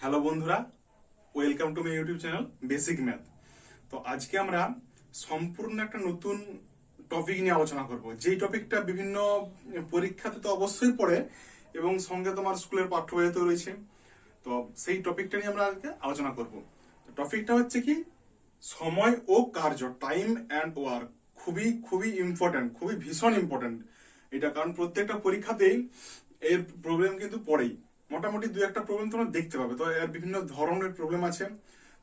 Hello বন্ধুরা, welcome to my YouTube channel basic math. তো আজকে আমরা সম্পূর্ণ একটা নতুন টপিক নিয়ে আলোচনা করব, যেই টপিকটা বিভিন্ন পরীক্ষাতে তো অবশ্যই পড়ে এবং সঙ্গে তোমার স্কুলের পাঠ্য বইতে রয়েছে। তো সেই টপিকটা নিয়ে আমরা আজকে আলোচনা করব। টপিকটা হচ্ছে কি, সময় ও কার্য, টাইম অ্যান্ড ওয়ার্ক। খুবই খুবই ইম্পর্টেন্ট, খুবই ভীষণ ইম্পর্টেন্ট এটা, কারণ প্রত্যেকটা পরীক্ষাতেই এর প্রবলেম কিন্তু পড়েই। মোটামুটি দু একটা প্রবলেম তোমরা দেখতে পাবে। তো এর বিভিন্ন ধরনের প্রবলেম আছে।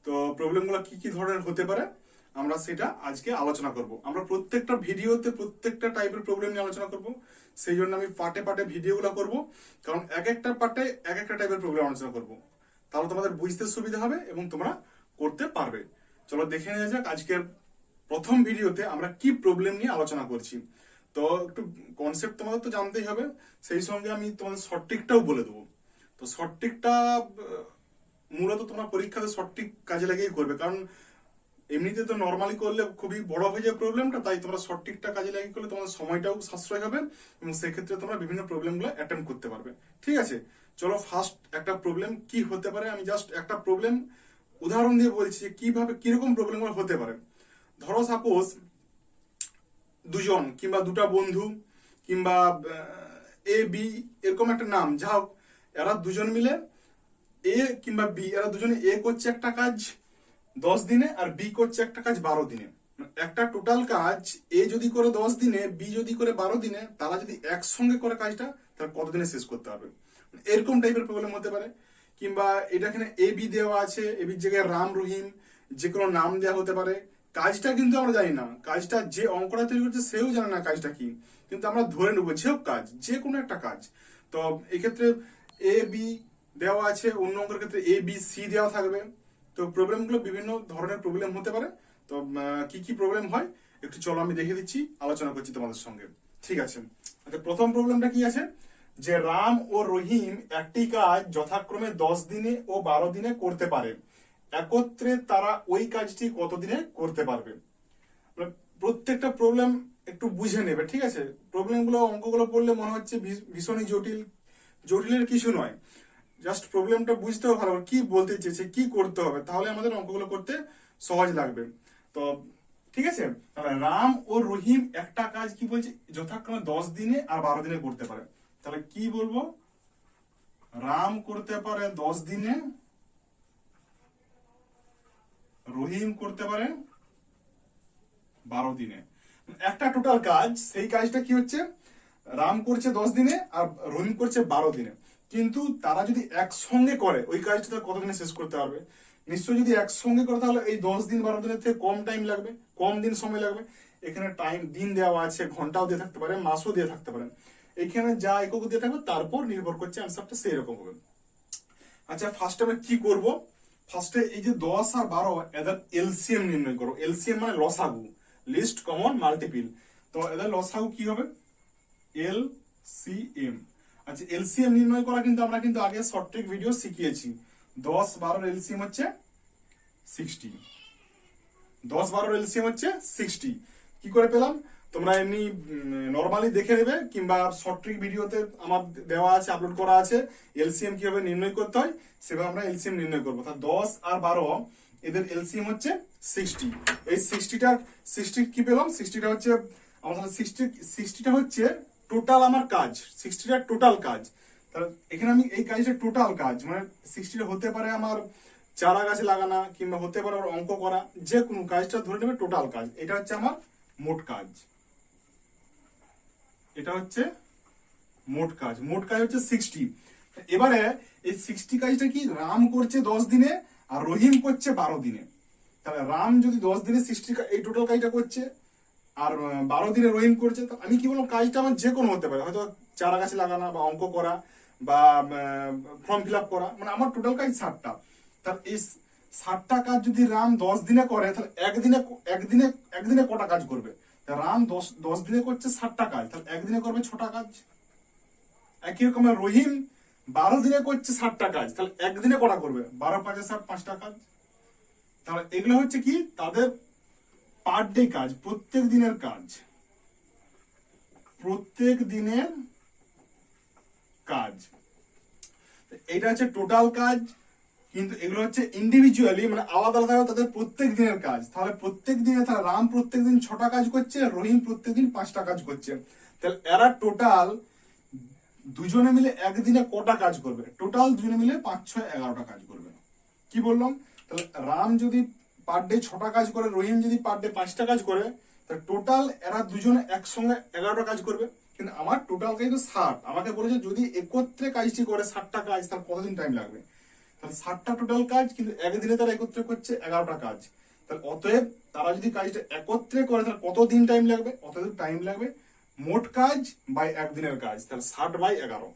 তো প্রবলেমগুলো কি কি ধরনের হতে পারে আমরা সেটা আজকে আলোচনা করব। আমরা প্রত্যেকটা ভিডিওতে প্রত্যেকটা টাইপের প্রবলেম নিয়ে আলোচনা করব। সেই জন্য আমি পার্টে পার্টে ভিডিওগুলো করব, কারণ এক একটা পার্টে এক একটা টাইপের প্রবলেম আলোচনা করব। তাহলে তোমাদের বুঝতে সুবিধা হবে এবং তোমরা করতে পারবে। চলো দেখে নেওয়া যাক আজকের প্রথম ভিডিওতে আমরা কি প্রবলেম নিয়ে আলোচনা করছি। তো একটু কনসেপ্ট তোমাদের তো জানতেই হবে, সেই সঙ্গে আমি তোমাদের শর্ট ট্রিকটাও বলে দেবো। তো শর্ট ট্রিকটা মূলত তোমরা পরীক্ষাতে শর্ট ট্রিক কাজে লাগিয়েই করবে, কারণ এমনিতে তো নর্মালি করলে খুবই বড় হয়ে যায় প্রবলেমটা। তাই তোমরা শর্ট ট্রিকটা কাজে লাগিয়ে করলে তোমাদের সময়টাও সাশ্রয় হবে এবং সেক্ষেত্রে তোমরা বিভিন্ন প্রবলেমগুলো অ্যাটেম্প করতে পারবে। ঠিক আছে, চলো ফার্স্ট একটা প্রবলেম কি হতে পারে আমি জাস্ট একটা প্রবলেম উদাহরণ দিয়ে বলছি যে কিভাবে কিরকম প্রবলেমগুলো হতে পারে। ধরো সাপোজ দুজন কিংবা দুটা বন্ধু কিংবা এ বি এরকম একটা নাম, যা হোক, এরা দুজন মিলে এ কিংবা বি, এরা দুজনে এ করছে একটা কাজ 10 দিনে আর বি করছে একটা কাজ 12 দিনে। একটা টোটাল কাজ এ যদি করে 10 দিনে, বি যদি করে 12 দিনে, তারা যদি একসঙ্গে করে কাজটা, তারা কতদিনে শেষ করতে হবে? এরকম টাইপের প্রবলেম হতে পারে। কিংবা এটা এখানে এ বি দেওয়া আছে, এ বির জায়গায় রাম রহিম যে কোনো নাম দেওয়া হতে পারে। কাজটা কিন্তু আমরা জানি না, কাজটা যে অঙ্কটা তৈরি করছে সেও জানে না কাজটা কি, কিন্তু আমরা ধরে নেবো যে হোক কাজ, যে কোনো একটা কাজ। তো এক্ষেত্রে এ বি দেওয়া আছে, অন্য অঙ্কের ক্ষেত্রে এ বি সি দেওয়া থাকবে। তো প্রবলেমগুলো বিভিন্ন ধরনের প্রবলেম হতে পারে। তো কি কি প্রবলেম হয় একটু চলো আমি দেখে দিচ্ছি, আলোচনা করছি তোমাদের সঙ্গে। ঠিক আছে, আচ্ছা প্রথম প্রবলেমটা কি আছে, যে রাম ও রহিম একটি কাজ যথাক্রমে 10 দিনে ও 12 দিনে করতে পারে, একত্রে তারা ওই কাজটি কতদিনে করতে পারবে? মানে প্রত্যেকটা প্রবলেম একটু বুঝে নেবে। ঠিক আছে, প্রবলেমগুলো অঙ্কগুলো পড়লে মনে হচ্ছে ভীষণই জটিল। জটিলের কিছু নয়, জাস্ট প্রবলেমটা বুঝতেও ভালো কি বলতে চেয়েছে, কি করতে হবে, তাহলে আমাদের অঙ্কগুলো করতে সহজ লাগবে। তো ঠিক আছে, তাহলে রাম ও রহিম একটা কাজ কি বলছে যথাক্রমে 10 দিনে আর 12 দিনে করতে পারে। তাহলে কি বলবো, রাম করতে পারে 10 দিনে, রহিম করতে পারে 12 দিনে। একটা টোটাল কাজ, সেই কাজটা কি হচ্ছে, রাম করছে 10 দিনে আর রহিম করছে 12 দিনে। কিন্তু তারা যদি একসঙ্গে করে ওই কাজটা তারা কতদিনে শেষ করতে পারবে? নিশ্চয়ই যদি একসঙ্গে করে তাহলে এই 10 দিন 12 দিনের থেকে কম টাইম লাগবে, কম দিন সময় লাগবে। এখানে টাইম দিন দেওয়া আছে, ঘন্টাও দিয়ে থাকতে পারে, মাসও দিয়ে থাকতে পারে। এখানে যা একক দিয়ে থাকবে তারপর নির্ভর করছে অ্যান্সারটা সেই রকম হবে। আচ্ছা ফার্স্টে আমরা কি করব, ফার্স্টে এই যে 10 আর 12 এদের এলসিএম নির্ণয় করো। এলসিএম মানে লসাগু, লিস্ট কমন মাল্টিপিল। তো এদের লসাগু কি হবে, এলসিএম। আচ্ছা এলসিএম নির্ণয় করা কিন্তু আমরা কিন্তু আগে শর্ট ট্রিক ভিডিও শিখিয়েছি। 10 12 এলসিএম হচ্ছে 60, 10 12 এলসিএম হচ্ছে 60। কি করে পেলাম তোমরা এমনি নরমালি দেখে নেবে, কিংবা শর্ট ট্রিক ভিডিওতে আমার দেওয়া আছে, আপলোড করা আছে এলসিএম কিভাবে নির্ণয় করতে হয়, সেভাবে আমরা এলসিএম নির্ণয় করবো। তাহলে 10 আর 12 এদের এলসিএম হচ্ছে 60। এই 60 কি পেলাম, 60টা হচ্ছে আমার, তাহলে 60টা হচ্ছে টোটাল আমার কাজ, 60টা টোটাল কাজ। তাহলে এখানে আমি এই কাজটা টোটাল কাজ মানে 60টা হতে পারে আমার চারা গাছে লাগানা, কিংবা হতে পারে আমার অঙ্ক করা, যে কোনো কাজটা ধরে নেবে টোটাল কাজ। এটা হচ্ছে আমার মোট কাজ, এটা হচ্ছে মোট কাজ। মোট কাজ হচ্ছে 60। এবারে এই 60 কাজটা কি, রাম করছে 10 দিনে আর রহিম করছে 12 দিনে। তাহলে রাম যদি 10 দিনে 60 এই টোটাল কাজটা করছে আর 12 দিনে রহিম করছে, তো আমি কি বলবো, কাজটা আমার যে কোনো হতে পারে, হয়তো চারা গাছে লাগানো বা অঙ্ক করা বা ফর্ম ফিল আপ করা, মানে আমার টোটাল কাজ 60টা। তাহলে এই 60টা কাজ যদি রাম 10 দিনে করে, তাহলে একদিনে কটা কাজ করবে? রাম 10 দিনে করছে 60টা কাজ, তাহলে একদিনে করবে 6টা কাজ। একই রকম রহিম 12 দিনে করছে 60টা কাজ, তাহলে একদিনে কটা করবে? 12 5 60, 5টা কাজ। তাহলে এগুলো হচ্ছে কি তাদের পার ডে কাজ, প্রত্যেক দিনের কাজ, প্রত্যেক দিনের কাজ। এটা হচ্ছে টোটাল কাজ, কিন্তু এগুলো হচ্ছে ইন্ডিভিজুয়ালি, মানে আলাদা আলাদা তাদের প্রত্যেক দিনের কাজ। তাহলে প্রত্যেক দিনে তাহলে রাম প্রত্যেক দিন 6টা কাজ করছে, রহিম প্রত্যেক দিন 5টা কাজ করছে। তাহলে এরা টোটাল দুজনে মিলে একদিনে কটা কাজ করবে? টোটাল দুজনে মিলে 5, 6, 11টা কাজ করবে। কি বললাম? তাহলে রাম যদি পার ডে 6টা কাজ করে, রহিম যদি পার ডে 5টা কাজ করে, তাহলে টোটাল এরা দুজনে একসঙ্গে 11টা কাজ করবে। কিন্তু আমার টোটাল কাজ তো 60। আমাকে বলেছে যদি একত্রে কাজটি করে 60টা কাজ, তাহলে কতদিন টাইম লাগবে? তাহলে 60টা টোটাল কাজ, কিন্তু একদিনে তারা একত্রে করছে 11টা কাজ। তাহলে অতএব তারা যদি কাজটা একত্রে করে তাহলে কতদিন টাইম লাগবে? অতদিন টাইম লাগবে মোট কাজ বাই একদিনের কাজ, তাহলে 60/11।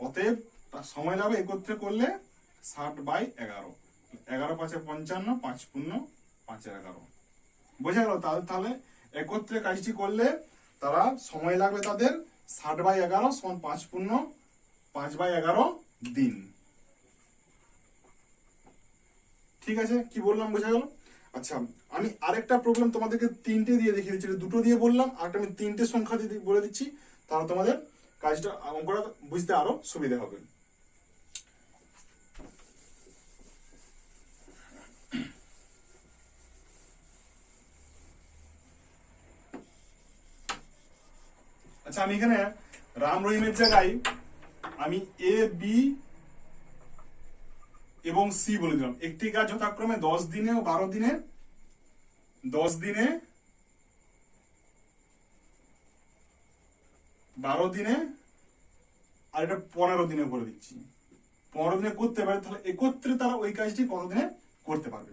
অতএব তার সময় লাগবে একত্রে করলে 60/11। 11 × 5 = 55, 5 × 5 = 11। বোঝা গেল? তাহলে একত্রে কাজটি করলে তারা সময় লাগবে তাদের 60/11 = 5 × 5/11 দিন। ঠিক আছে, কি বললাম বোঝা গেল? আচ্ছা, আমি আরেকটা প্রবলেম তোমাদেরকে 3টে দিয়ে দেখিয়ে দিচ্ছি। 2টো দিয়ে বললাম, আর আমি 3টে সংখ্যা দিয়ে বলে দিচ্ছি, তাহলে তোমাদের কাজটা অঙ্কটা বুঝতে আরো সুবিধা হবে। আচ্ছা, আমি এখানে রাম রহিমের জায়গায় আমি এ, বি এবং সি বলে দিলাম। একটি কাজ যথাক্রমে 10 দিনে ও 12 দিনে, 10 দিনে, 12 দিনে, আর এটা 15 দিনে করে দিচ্ছি। 15 দিনে করতে পারে, তাহলে একত্রে তারা ওই কাজটি কতদিনে করতে পারবে?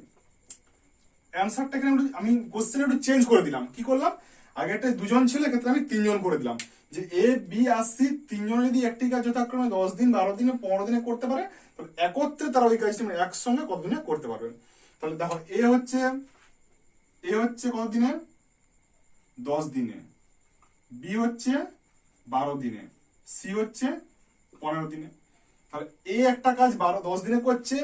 অ্যান্সারটা এখানে আমি কোশ্চেন একটু চেঞ্জ করে দিলাম। কি করলাম? আগেরটা 2জন ছিল, এক্ষেত্রে আমি 3জন করে দিলাম। যে এ, বি আর সি 3জন যদি একটি কাজ যথাক্রমে 10 দিন, 12 দিনে, 15 দিনে করতে পারে, তাহলে একত্রে তারা ওই কাজটি মানে একসঙ্গে কতদিনে করতে পারবে? তাহলে দেখো, এ হচ্ছে কতদিনে? 10 দিনে, বি হচ্ছে 12 দিনে, সি হচ্ছে 15 দিনে। তাহলে এ একটা কাজ 10 দিনে করছে,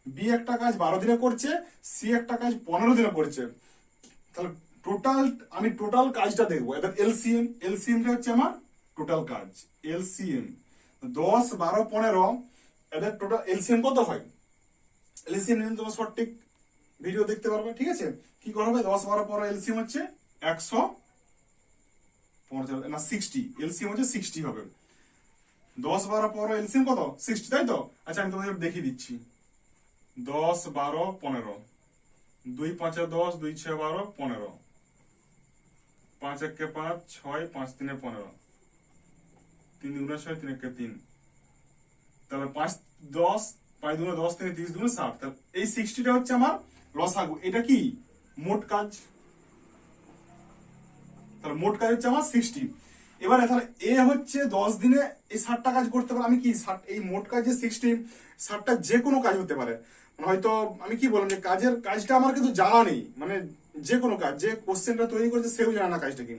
বি একটা কাজ 12 দিনে করছে, সি একটা কাজ 15 দিনে করছে। তাহলে আমি টোটাল কাজটা দেখবো। এবার এলসিএমটা হচ্ছে আমার টোটাল কাজ। এলসিএম 10, 12, 15, এদের টোটাল এলসিএম কত হয়? এলসিএম নিয়ে তোমার সঠিক ভিডিও দেখতে পারবে। ঠিক আছে, কি করা হবে? 10, 12, 15 এলসিএম হচ্ছে 150 না 60। এলসিএম হচ্ছে 60 হবে। 10, 12, 15 এলসিএম কত? 60, তাই তো? আচ্ছা, আমি তোমাদের দেখিয়ে দিচ্ছি। 10, 12, 15, 2 × 5 = 10, 2 × 6 = 12, 15, 5 × 1 = 5, 6, 5 × 3 = 15, 3 × 2 = 6, 3 × 1 = 3। তাহলে 5, 10, 5 × 2 = 10, 3 × 30 = 60। তাহলে এই 60টা হচ্ছে আমার লসাগু। এটা কি? মোট কাজ। তাহলে মোট কাজ হচ্ছে আমার 60। এবারে তাহলে এ হচ্ছে 10 দিনে এই 60টা কাজ করতে পারে। আমি কি এই মোট কাজ যে 60, 60টা যে কোনো কাজ হতে পারে। মানে হয়তো আমি কি বললাম যে কাজটা আমার কিন্তু জানা নেই, মানে যে কোনো কাজ, যে কোশ্চেনটা তৈরি করেছে সেও জানে না কাজটা কি।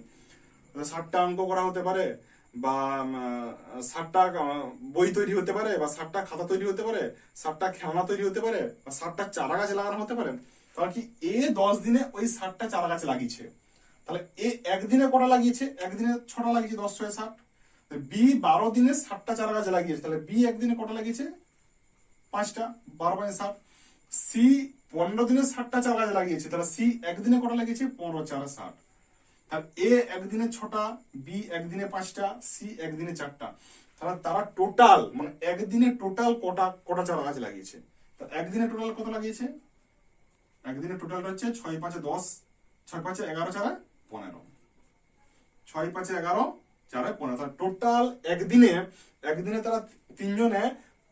60টা অঙ্ক করা হতে পারে, বা 60টা বই তৈরি হতে পারে, বা 60টা খাতা তৈরি হতে পারে, 60টা খেলনা তৈরি হতে পারে, বা 60টা চারা গাছ লাগানো হতে পারে। তাহলে কি এ 10 দিনে ওই 60টা চারা গাছ লাগিয়েছে। তাহলে এ একদিনে কটা লাগিয়েছে? একদিনে 6টা লাগিয়েছে, 10 × 6 = 60। বি 12 দিনে 60টা চারা গাছ লাগিয়েছে, তাহলে বি একদিনে কটা লাগিয়েছে? 5টা, 12 × 5 = 60। সি 15 দিনে 60টা চারা গাছ লাগিয়েছে, তাহলে সি একদিনে কটা লাগিয়েছে? 15 × 4 = 60। তাহলে এ একদিনে 6টা, বি একদিনে 5টা, সি একদিনে 4টা। তাহলে তারা টোটাল মানে একদিনে টোটাল কটা চারা গাছ লাগিয়েছে? তাহলে একদিনে টোটাল কত লাগিয়েছে? একদিনে টোটালটা হচ্ছে 6 × 5 = 10, 6 × 5 = 11, 4 = 15, 6 × 5 = 11, 4 = 15। তাহলে টোটাল একদিনে তারা 3জনে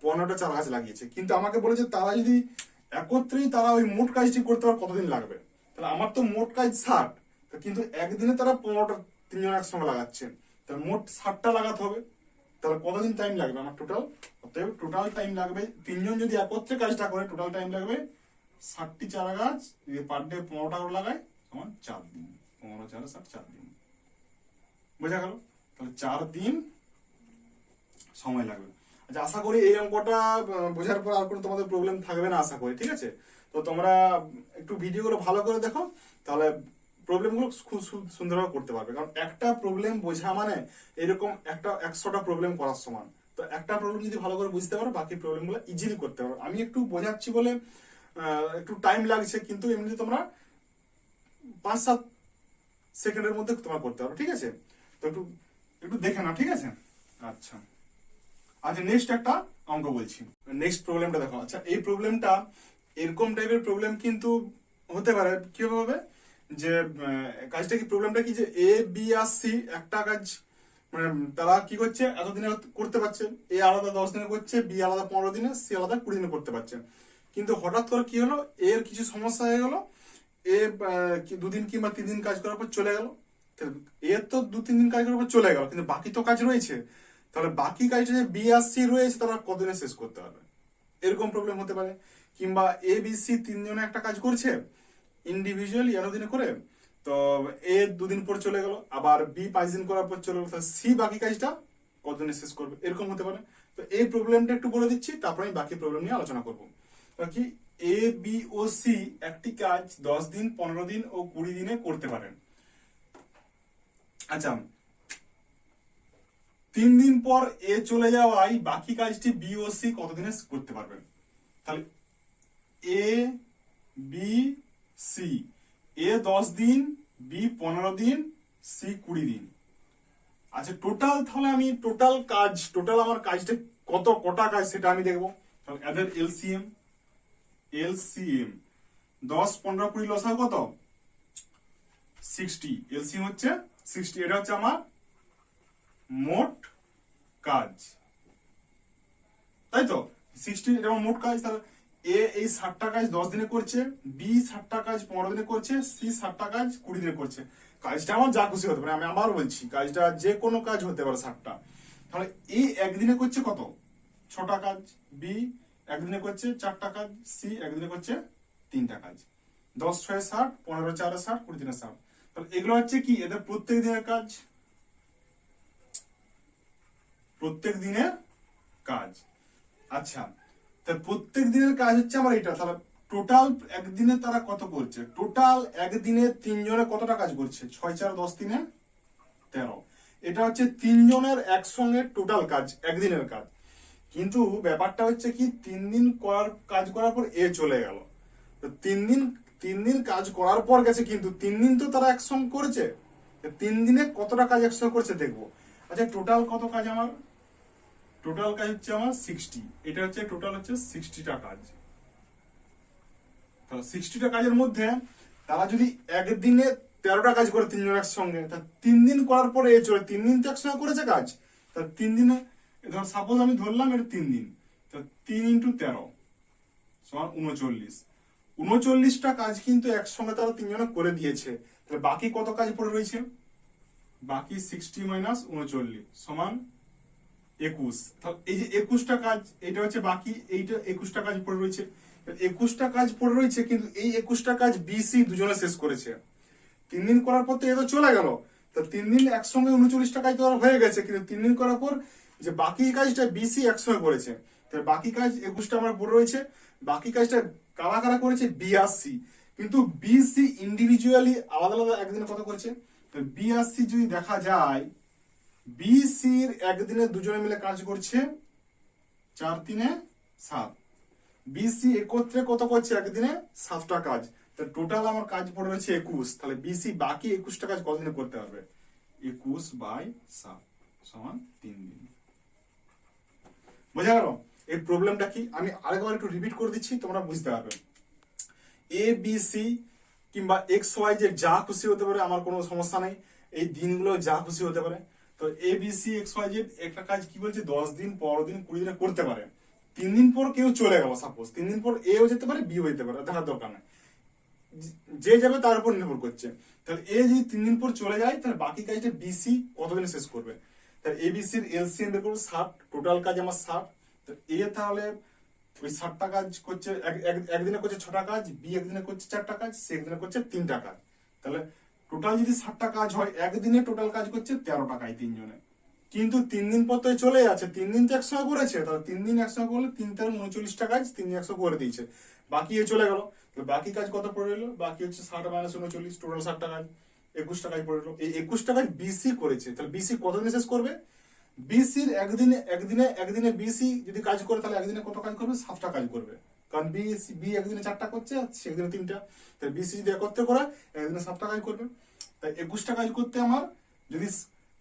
15টা চারা গাছ লাগিয়েছে। কিন্তু আমাকে বলেছে তারা যদি একত্রেই তারা ওই মোট কাজটি করতে পারে কতদিন লাগবে? তাহলে আমার তো মোট কাজ 60, কিন্তু একদিনে তারা 15টা 3জন একসঙ্গে লাগাচ্ছে, তাহলে মোট 60টা লাগাতে হবে। তাহলে কতদিন টাইম লাগবে আমার টোটাল? অতএব টোটাল টাইম লাগবে, 3জন যদি একত্রে কাজটা করে টোটাল টাইম লাগবে 60টি চারা গাছ, যদি পার ডে 15টা করে লাগায় তখন 4 দিন। 15, 4, 60, 4 দিন। বোঝা গেল? তাহলে 4 দিন সময় লাগবে। আচ্ছা, আশা করি এই অঙ্কটা বোঝার পর আর কোনো তোমাদের প্রবলেম থাকবে না, আশা করি। ঠিক আছে, তো তোমরা একটু ভিডিওগুলো ভালো করে দেখো, তাহলে প্রবলেমগুলো খুব সুন্দরভাবে করতে পারবে। কারণ একটা প্রবলেম বোঝা মানে এরকম 100টা প্রবলেম করার সমান। তো একটা প্রবলেম যদি ভালো করে বুঝতে পারো বাকি প্রবলেমগুলো ইজিলি করতে পারো। আমি একটু বোঝাচ্ছি বলে একটু টাইম লাগছে, কিন্তু এমনি তোমরা 5-7 সেকেন্ডের মধ্যে তোমরা করতে পারো, ঠিক আছে? তো একটু একটু দেখে নাও, ঠিক আছে? আচ্ছা আচ্ছা, নেক্সট একটা অঙ্ক বলছি। নেক্সট প্রবলেমটা দেখো। আচ্ছা, এই প্রবলেমটা এরকম টাইপের প্রবলেম কিন্তু হতে পারে। কিভাবে হবে যে কাজটা কি, প্রবলেমটা কি যে এ বি আর সি একটা কাজ, মানে তারা কি করছে এতদিনে করতে পারছে, এ আলাদা 10 দিনে করছে, বি আলাদা 15 দিনে, সি আলাদা 20 দিনে করতে পারছে। কিন্তু হঠাৎ করে কি হলো, এর কিছু সমস্যা হয়ে গেল, এ 2 দিন কিংবা 3 দিন কাজ করার পর চলে গেল। এর তো 2-3 দিন কাজ করার পর চলে গেল, কিন্তু বাকি তো কাজ রয়েছে। তাহলে বাকি কাজটা যে বি আর সি রয়েছে তারা কতদিনে শেষ করতে পারবে, এরকম প্রবলেম হতে পারে। কিংবা এ বি সি 3 জনে একটা কাজ করছে ইন্ডিভিজুয়ালি এতদিনে করে, তো এ 2 দিন পর চলে গেল, আবার বি 5 দিন করার পর চলে গেল, তাহলে সি বাকি কাজটা কতদিনে শেষ করবে, এরকম হতে পারে। তো এই প্রবলেমটা একটু বলে দিচ্ছি, তারপরে আমি বাকি প্রবলেম নিয়ে আলোচনা করবো। কি, এ বি ও সি একটি কাজ 10 দিন, 15 দিন ও 20 দিনে করতে পারেন। আচ্ছা, 3 দিন পর এ চলে যাওয়ায় বাকি কাজটি বি ও সি কতদিনে করতে পারবেন? তাহলে এ বি সি, এ 10 দিন, বি 15 দিন, সি 20 দিন। আচ্ছা, টোটাল তাহলে আমি টোটাল আমার কাজটা কটা কাজ সেটা আমি দেখবো। তাহলে এদের এলসিএম 10, 15, 20 লসাগু কত? 60। এলসিএম হচ্ছে 60। এটা হচ্ছে আমার মোট কাজ, তাই তো? 60 এটা আমার মোট কাজ। তাহলে এ এই 60টা কাজ 10 দিনে করছে, বি 60টা কাজ 15 দিনে করছে, সি 60টা কাজ 20 দিনে করছে। কাজটা আমার যা খুশি হতে পারে, আমি আবার বলছি কাজটা যে কোনো কাজ হতে পারে 60টা। তাহলে এ একদিনে করছে কত? 6টা কাজ, বি একদিনে করছে 4টা কাজ, সি একদিনে করছে 3টা কাজ। 10 6 60, 15 4 60, 20 দিনে 60। তাহলে এগুলো হচ্ছে কি এদের প্রত্যেক দিনের কাজ, প্রত্যেক দিনের কাজ। আচ্ছা, তাহলে প্রত্যেক দিনের কাজ হচ্ছে আমার এটা। তাহলে টোটাল একদিনে তারা কত করছে? টোটাল একদিনে 3 জনে কতটা কাজ করছে? 6 4 10 3 13। এটা হচ্ছে 3 জনের একসঙ্গে টোটাল কাজ, একদিনের কাজ। কিন্তু ব্যাপারটা হচ্ছে কি, 3 দিন কাজ করার পর এ চলে গেল। তো 3 দিন কাজ করার পর গেছে, কিন্তু 3 দিন তো তারা একসঙ্গে করেছে। 3 দিনে কতটা কাজ একসঙ্গে করেছে দেখবো। আচ্ছা, টোটাল কত কাজ আমার? টোটাল কাজ হচ্ছে আমার 60। এটা হচ্ছে টোটাল হচ্ছে 60টা কাজ। তাহলে 60টা কাজের মধ্যে তারা যদি একদিনে 13টা কাজ করে 3 জনের একসঙ্গে, তা 3 দিন করার পরে এ চলে, 3 দিন তো একসঙ্গে করেছে কাজ। তা 3 দিনে ধর সাপোজ আমি ধরলাম এটা 3 দিন, তা 3 × 13 সমান 39। 39টা কাজ কিন্তু একসঙ্গে তারা 3 জনে করে দিয়েছে। তাহলে বাকি কত কাজ পড়ে রয়েছে? বাকি 60 - 39 সমান 21। তাহলে এই যে 21টা কাজ, এটা হচ্ছে বাকি, এইটা 21টা কাজ পড়ে রয়েছে। 21টা কাজ পড়ে রয়েছে, কিন্তু এই 21টা কাজ বিসি দুজনে শেষ করেছে। 3 দিন করার পর তো এ তো চলে গেল। তো 3 দিন একসঙ্গে 39টা কাজ তো হয়ে গেছে, কিন্তু 3 দিন করার পর যে বাকি কাজটা বিসি একসঙ্গে করেছে। তাহলে বাকি কাজ 21টা আমার পড়ে রয়েছে। বাকি কাজটা কারা কারা করেছে? বি আর সি। কিন্তু বিসি ইন্ডিভিজুয়ালি আলাদা আলাদা একদিনে কত করেছে? বি আর সি যদি দেখা যায়, বিসির একদিনে দুজনে মিলে কাজ করছে 4 3 7। বিসি একত্রে কত করছে? একদিনে 7টা কাজ। তাহলে টোটাল আমার কাজ পড়ে রয়েছে 21। তাহলে বিসি বাকি 21টা কাজ কতদিনে করতে পারবে? 21/7 সমান 3 দিন। বোঝা গেল এই প্রবলেমটা কি? আমি আরেকবার একটু রিপিট করে দিচ্ছি, তোমরা বুঝতে পারবে। এ বি সি কিংবা এক্স ওয়াই জেড যা খুশি হতে পারে, আমার কোনো সমস্যা নেই। এই দিনগুলো যা খুশি হতে পারে। তো A B C X Y Z একটা কাজ কি বলছে 10 দিন, 15 দিন, 20 দিনে করতে পারে। 3 দিন পর কেউ চলে গেল, সাপোজ 3 দিন পর এও যেতে পারে, বিও যেতে পারে, দেখার দরকার নেই, যে যাবে তার উপর নির্ভর করছে। তাহলে এ যদি 3 দিন পর চলে যায়, তাহলে বাকি কাজটা বিসি কতদিনে শেষ করবে? তাহলে এবিসির এলসিএম বের করবো 60। টোটাল কাজ আমার 60। তো এ তাহলে ওই 60টা কাজ করছে, একদিনে করছে 6টা কাজ, বি একদিনে করছে 4টা কাজ, সি একদিনে করছে 3টা কাজ। তাহলে টোটাল যদি 60টা কাজ হয়, একদিনে টোটাল কাজ করছে 13টা কাজ 3 জনে। কিন্তু 3 দিন পর তো চলে যাচ্ছে, 3 দিন তো একসঙ্গে করেছে। তাহলে 3 দিন একসঙ্গে করলে 3 × 39টা কাজ 3 দিন একসঙ্গে করে দিয়েছে। বাকি এ চলে গেল। বাকি কাজ কত পড়ে রইলো? বাকি হচ্ছে 60 - 39, টোটাল 60টা কাজ, 21টা কাজ পড়ে রইলো। এই 21টা কাজ বিসি করেছে। তাহলে বিসি কতদিনে শেষ করবে? বিসির একদিনে বিসি যদি কাজ করে তাহলে একদিনে কত কাজ করবে? 7টা কাজ করবে, কারণ বি একদিনে 4টা করছে, সে একদিনে 3টা। তাই বিসি যদি একত্রে করে একদিনে 7টা কাজ করবে। তাই 21টা কাজ করতে আমার যদি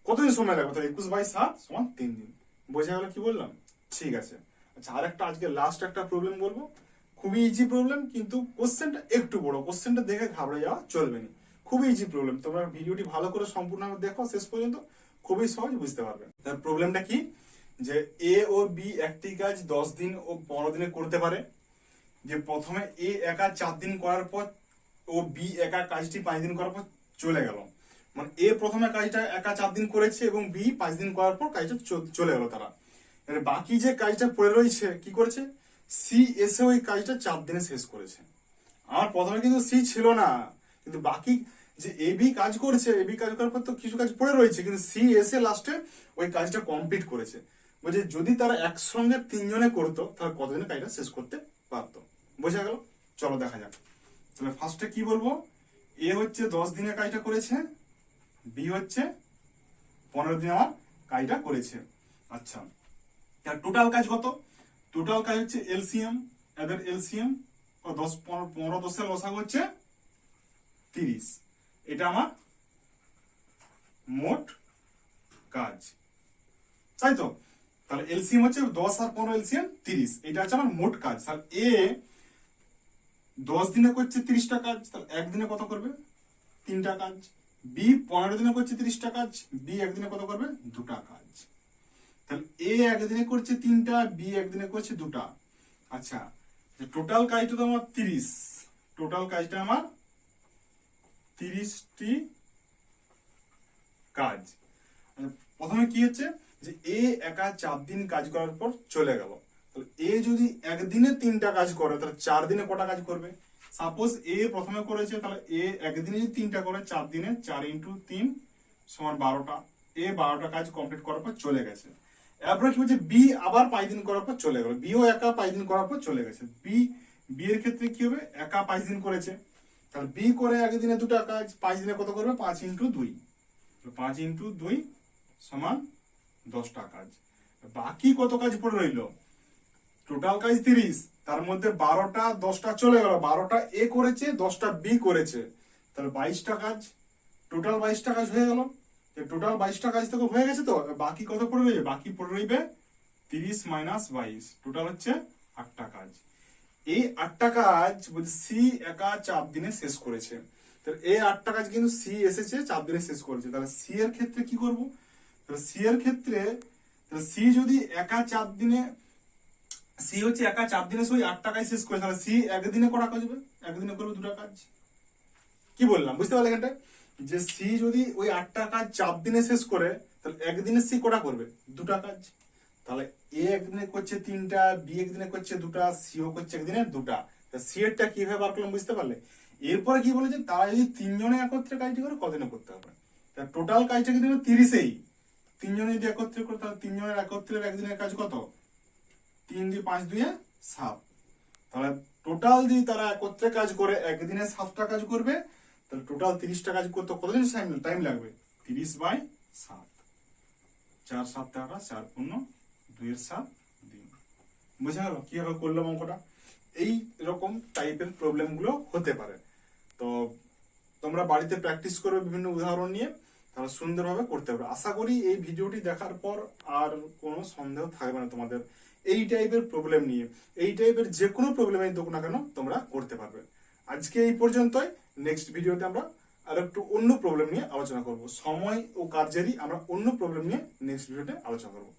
কতদিন সময় লাগবে, তাহলে 21/7 সমান 3 দিন। বোঝা গেল কি বললাম? ঠিক আছে। আচ্ছা, আর একটা আজকে লাস্ট একটা প্রবলেম বলবো, খুবই ইজি প্রবলেম, কিন্তু কোশ্চেনটা একটু বড়। কোশ্চেনটা দেখে ঘাবড়ে যাওয়া চলবে না, খুবই ইজি প্রবলেম। তোমরা ভিডিওটি ভালো করে সম্পূর্ণ দেখো শেষ পর্যন্ত, খুবই সহজ বুঝতে পারবে। তার প্রবলেমটা কি, যে এ ও বি একটি কাজ 10 দিন ও 15 দিনে করতে পারে। যে প্রথমে এ একা 4 দিন করার পর ও বি একা কাজটি 5 দিন করার পর চলে গেল। মানে এ প্রথমে কাজটা একা 4 দিন করেছে এবং বি 5 দিন করার পর কাজটা চলে গেল তারা। এবার বাকি যে কাজটা পড়ে রয়েছে কি করেছে, সি এসে ওই কাজটা 4 দিনে শেষ করেছে। আমার প্রথমে কিন্তু সি ছিল না, কিন্তু বাকি যে এ বি কাজ করেছে, এ বি কাজ করার পর তো কিছু কাজ পড়ে রয়েছে, কিন্তু সি এসে লাস্টে ওই কাজটা কমপ্লিট করেছে। বলছে যদি তারা একসঙ্গে 3 জনে করতো তাহলে কতদিনে কাজটা শেষ করতে পারতো। বোঝা গেল? চলো দেখা যাক। তাহলে ফার্স্টে কি বলবো, এ হচ্ছে 10 দিনে কাজটা করেছে, বি হচ্ছে 15 দিনে আমার কাজটা করেছে। আচ্ছা, টোটাল কাজ কত? টোটাল কাজ হচ্ছে এলসিএম, এদের এলসিএম 10 15 10 এর লসাগু হচ্ছে 30। এটা আমার মোট কাজ, তাই তো? তাহলে এলসিএম হচ্ছে 10 আর 15 এলসিএম 30, এটা হচ্ছে আমার মোট কাজ। তাহলে এ 10 দিনে করছে 30টা কাজ, তাহলে একদিনে কত করবে? 3টা কাজ। বি 15 দিনে করছে 30টা কাজ, বি একদিনে কত করবে? 2টা কাজ। তাহলে এ একদিনে করছে 3টা, বি একদিনে করছে 2টা। আচ্ছা, টোটাল কাজটা তো আমার 30, টোটাল কাজটা আমার 30টি কাজ। প্রথমে কি হচ্ছে, যে এ একা 4 দিন কাজ করার পর চলে গেল। তাহলে এ যদি একদিনে 3টা কাজ করে তাহলে 4 দিনে কটা কাজ করবে? সাপোজ এ প্রথমে করেছে, তাহলে এ একদিনে যদি 3টা করে, 4 দিনে 4 × 3 সমান 12টা। এ 12টা কাজ কমপ্লিট করার পর চলে গেছে। এরপরে কি হচ্ছে, বি আবার 5 দিন করার পর চলে গেল, বিও একা 5 দিন করার পর চলে গেছে। বি এর ক্ষেত্রে কি হবে, একা 5 দিন করেছে, তাহলে বি করে একদিনে 2টা কাজ, 5 দিনে কত করবে? 5 × 2, 5 × 2 সমান 10টা কাজ। বাকি কত কাজ পড়ে রইল? টোটাল কাজ 30, তার মধ্যে 12টা 10টা চলে গেল, 12টা এ করেছে, 10টা বি করেছে, তাহলে 22টা কাজ। টোটাল 22টা কাজ হয়ে গেল। টোটাল 22টা কাজ থেকে হয়ে গেছে। তো বাকি কত পড়ে রইবে? বাকি পড়ে রইবে 30 - 22, টোটাল হচ্ছে 8টা কাজ। এই 8টা কাজ বলছে সি একা 4 দিনে শেষ করেছে। তাহলে এই 8টা কাজ কিন্তু সি এসেছে 4 দিনে শেষ করেছে। তাহলে সি এর ক্ষেত্রে কি করব? তাহলে সি এর ক্ষেত্রে, তাহলে সি যদি একা 4 দিনে, সি হচ্ছে একা 4 দিনে ওই 8টা কাজ শেষ করেছে, তাহলে সি একদিনে কটা কাজ হবে? একদিনে করবে 2টা কাজ। কি বললাম বুঝতে পারলে এখানটা? যে সি যদি ওই 8টা কাজ 4 দিনে শেষ করে তাহলে একদিনে সি কটা করবে? 2টা কাজ। তাহলে এ একদিনে করছে 3টা, বি একদিনে করছে 2টা, সিও করছে একদিনে 2টা। সি এরটা কিভাবে বার করলাম বুঝতে পারলে? এরপরে কি বলেছে, তারা যদি 3 জনে একত্রে কাজটি করে কতদিনে করতে হবে? টোটাল কাজটা কিন্তু 30এই, 3 জনে যদি একত্রে করে তাহলে 3 জনের একত্রে একদিনের কাজ কত? 3 দিয়ে 5 2 7। তাহলে টোটাল যদি তারা একত্রে কাজ করে একদিনে 7টা কাজ করবে, তাহলে টোটাল 30টা কাজ করতে কতদিন টাইম লাগবে? 30/7, 4 7 8 4 × 2 = 7 দিন। বুঝা গেল কিভাবে করলাম অঙ্কটা? এই রকম টাইপের প্রবলেম গুলো হতে পারে। তো তোমরা বাড়িতে প্র্যাকটিস করবে বিভিন্ন উদাহরণ নিয়ে, তাহলে সুন্দরভাবে করতে পারবে। আশা করি এই ভিডিওটি দেখার পর আর কোনো সন্দেহ থাকবে না তোমাদের এই টাইপের প্রবলেম নিয়ে। এই টাইপের যে কোনো প্রবলেমই হোক না কেন তোমরা করতে পারবে। আজকে এই পর্যন্তই। নেক্সট ভিডিওতে আমরা আর একটু অন্য প্রবলেম নিয়ে আলোচনা করব। সময় ও কার্যেরই আমরা অন্য প্রবলেম নিয়ে নেক্সট ভিডিওতে আলোচনা করব।